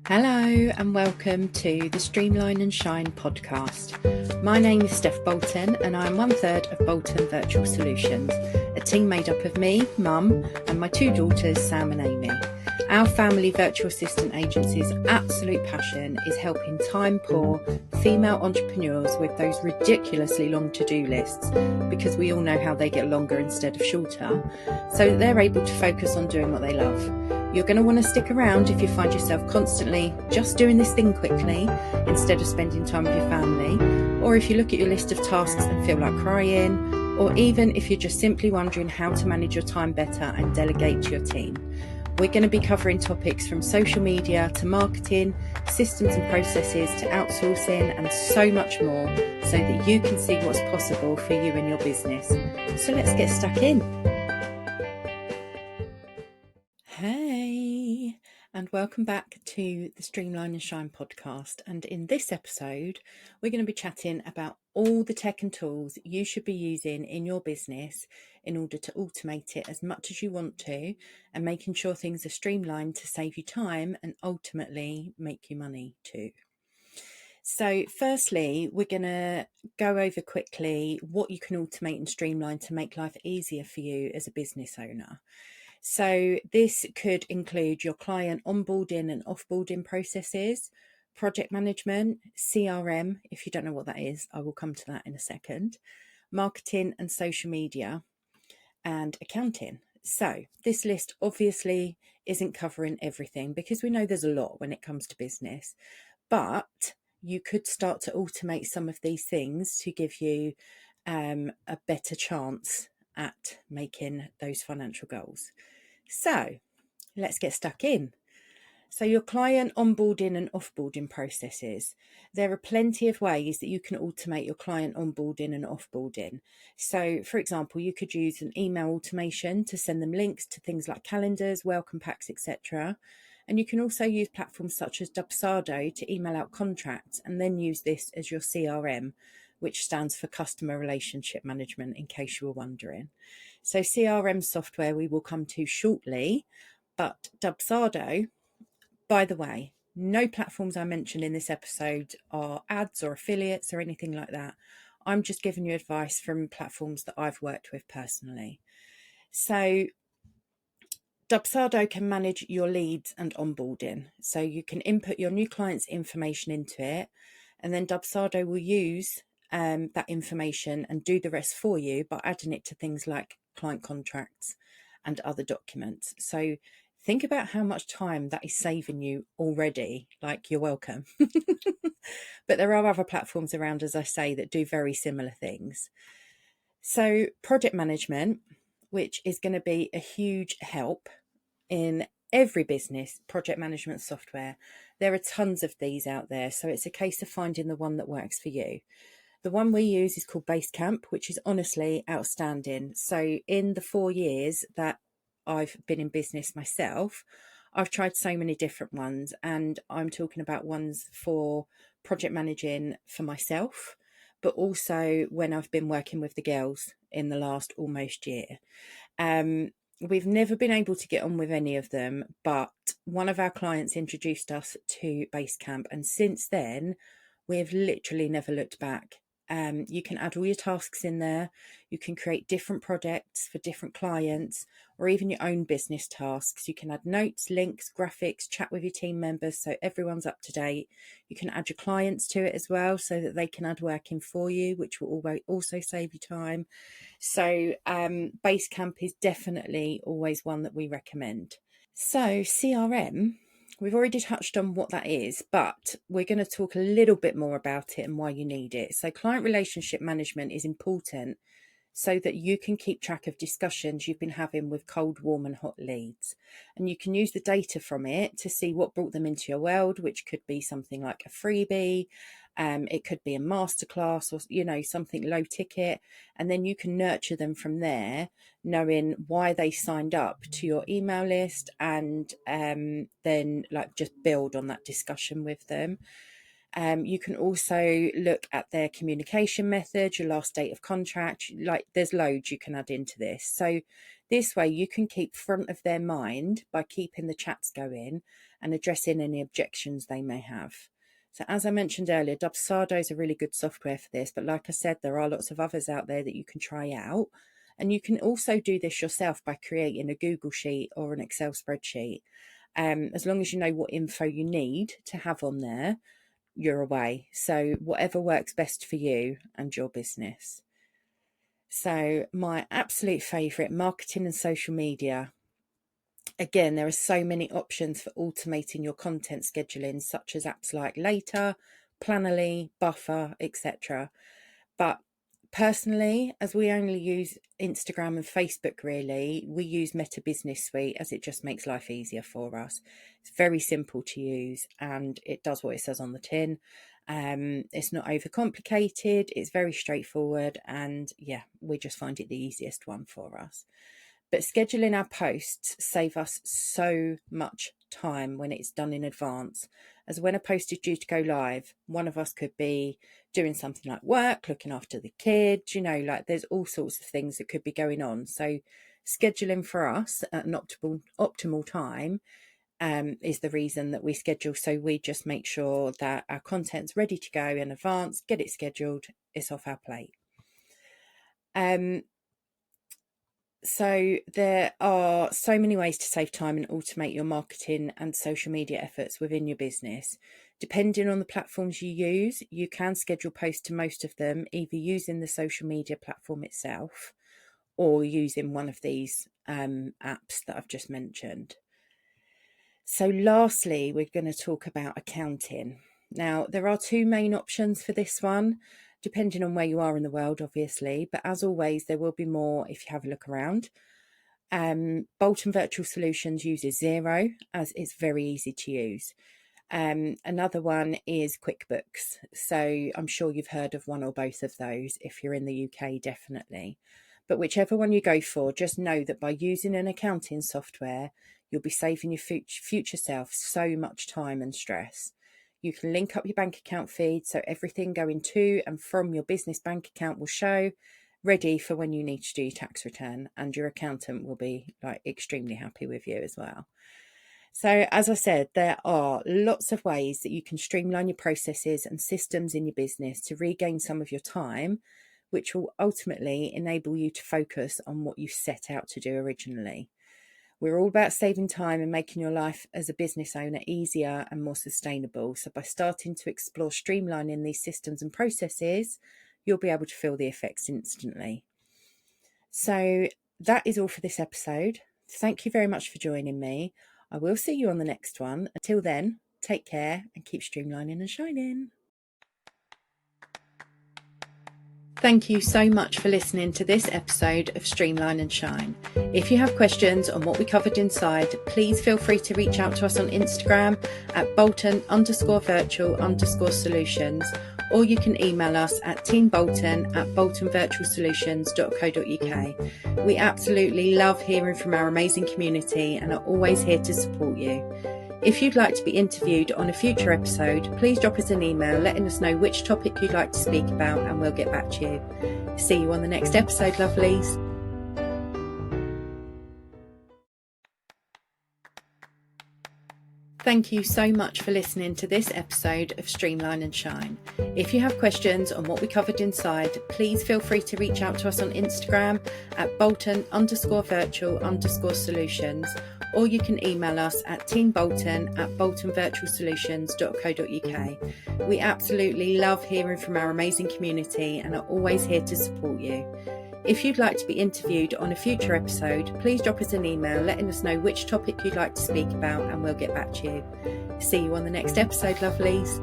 Hello and welcome to the Streamline and Shine podcast. My name is Steph Bolton and I'm 1/3 of Bolton Virtual Solutions, a team made up of me, Mum, and my two daughters, Sam and Amy. Our family virtual assistant agency's absolute passion is helping time-poor female entrepreneurs with those ridiculously long to-do lists, because we all know how they get longer instead of shorter, so that they're able to focus on doing what they love. You're going to want to stick around if you find yourself constantly just doing this thing quickly instead of spending time with your family, or if you look at your list of tasks and feel like crying, or even if you're just simply wondering how to manage your time better and delegate to your team. We're going to be covering topics from social media to marketing, systems and processes to outsourcing, and so much more, so that you can see what's possible for you and your business. So let's get stuck in. Hey, and welcome back to the Streamline and Shine podcast. And in this episode, we're going to be chatting about all the tech and tools you should be using in your business in order to automate it as much as you want to, and making sure things are streamlined to save you time and ultimately make you money too. So firstly, we're going to go over quickly what you can automate and streamline to make life easier for you as a business owner. So this could include your client onboarding and offboarding processes, project management, CRM, if you don't know what that is, I will come to that in a second, marketing and social media, and accounting. So this list obviously isn't covering everything, because we know there's a lot when it comes to business, but you could start to automate some of these things to give you a better chance at making those financial goals. So let's get stuck in. So your client onboarding and offboarding processes. There are plenty of ways that you can automate your client onboarding and offboarding. So for example, you could use an email automation to send them links to things like calendars, welcome packs, etc. And you can also use platforms such as Dubsado to email out contracts, and then use this as your CRM, which stands for Customer Relationship Management, in case you were wondering. So CRM software we will come to shortly, but Dubsado, by the way, no platforms I mentioned in this episode are ads or affiliates or anything like that. I'm just giving you advice from platforms that I've worked with personally. So Dubsado can manage your leads and onboarding. So you can input your new client's information into it, and then Dubsado will use that information and do the rest for you by adding it to things like client contracts and other documents. So think about how much time that is saving you already. Like, you're welcome. But there are other platforms around, as I say, that do very similar things. So project management, which is going to be a huge help in every business, project management software. There are tons of these out there, so it's a case of finding the one that works for you. The one we use is called Basecamp, which is honestly outstanding. So in the 4 years that I've been in business myself, I've tried so many different ones, and I'm talking about ones for project managing for myself, but also when I've been working with the girls in the last almost year. We've never been able to get on with any of them, but one of our clients introduced us to Basecamp, and since then we've literally never looked back. You can add all your tasks in there. You can create different projects for different clients, or even your own business tasks. You can add notes, links, graphics, chat with your team members so everyone's up to date. You can add your clients to it as well, so that they can add work in for you, which will also save you time. So Basecamp is definitely always one that we recommend. So CRM, we've already touched on what that is, but we're going to talk a little bit more about it and why you need it. So client relationship management is important so that you can keep track of discussions you've been having with cold, warm and hot leads. And you can use the data from it to see what brought them into your world, which could be something like a freebie. It could be a masterclass, or, something low ticket. And then you can nurture them from there, knowing why they signed up to your email list, and then just build on that discussion with them. You can also look at their communication method, your last date of contract. There's loads you can add into this. So This way you can keep front of their mind by keeping the chats going and addressing any objections they may have. So as I mentioned earlier, Dubsado is a really good software for this, but like I said, there are lots of others out there that you can try out. And you can also do this yourself by creating a Google Sheet or an Excel spreadsheet. As long as you know what info you need to have on there, you're away. So whatever works best for you and your business. So my absolute favourite, marketing and social media. Again, there are so many options for automating your content scheduling, such as apps like Later, Plannerly, Buffer, etc. But personally, as we only use Instagram and Facebook really, we use Meta Business Suite as it just makes life easier for us. It's very simple to use and it does what it says on the tin. It's not overcomplicated, it's very straightforward, and yeah, we just find it the easiest one for us. But scheduling our posts save us so much time when it's done in advance, as when a post is due to go live, one of us could be doing something like work, looking after the kids, like there's all sorts of things that could be going on. So scheduling for us at an optimal time is the reason that we schedule. So we just make sure that our content's ready to go in advance, get it scheduled, it's off our plate. So there are so many ways to save time and automate your marketing and social media efforts within your business. Depending on the platforms you use, you can schedule posts to most of them, either using the social media platform itself or using one of these apps that I've just mentioned. So lastly, we're going to talk about accounting. Now, there are two main options for this one, depending on where you are in the world, obviously. But as always, there will be more if you have a look around. Bolton Virtual Solutions uses Xero, as it's very easy to use. Another one is QuickBooks. So I'm sure you've heard of one or both of those. If you're in the UK, definitely. But whichever one you go for, just know that by using an accounting software, you'll be saving your future self so much time and stress. You can link up your bank account feed, so everything going to and from your business bank account will show, ready for when you need to do your tax return, and your accountant will be extremely happy with you as well. So as I said, there are lots of ways that you can streamline your processes and systems in your business to regain some of your time, which will ultimately enable you to focus on what you set out to do originally. We're all about saving time and making your life as a business owner easier and more sustainable. So by starting to explore streamlining these systems and processes, you'll be able to feel the effects instantly. So that is all for this episode. Thank you very much for joining me. I will see you on the next one. Until then, take care and keep streamlining and shining. Thank you so much for listening to this episode of Streamline and Shine. If you have questions on what we covered inside, please feel free to reach out to us on Instagram at bolton_virtual_solutions, or you can email us at teambolton@boltonvirtualsolutions.co.uk. We absolutely love hearing from our amazing community and are always here to support you. If you'd like to be interviewed on a future episode, please drop us an email letting us know which topic you'd like to speak about and we'll get back to you. See you on the next episode, lovelies. Thank you so much for listening to this episode of Streamline and Shine. If you have questions on what we covered inside, please feel free to reach out to us on Instagram at bolton_virtual_solutions, or you can email us at teambolton@boltonvirtualsolutions.co.uk. We absolutely love hearing from our amazing community and are always here to support you. If you'd like to be interviewed on a future episode, please drop us an email letting us know which topic you'd like to speak about and we'll get back to you. See you on the next episode, lovelies.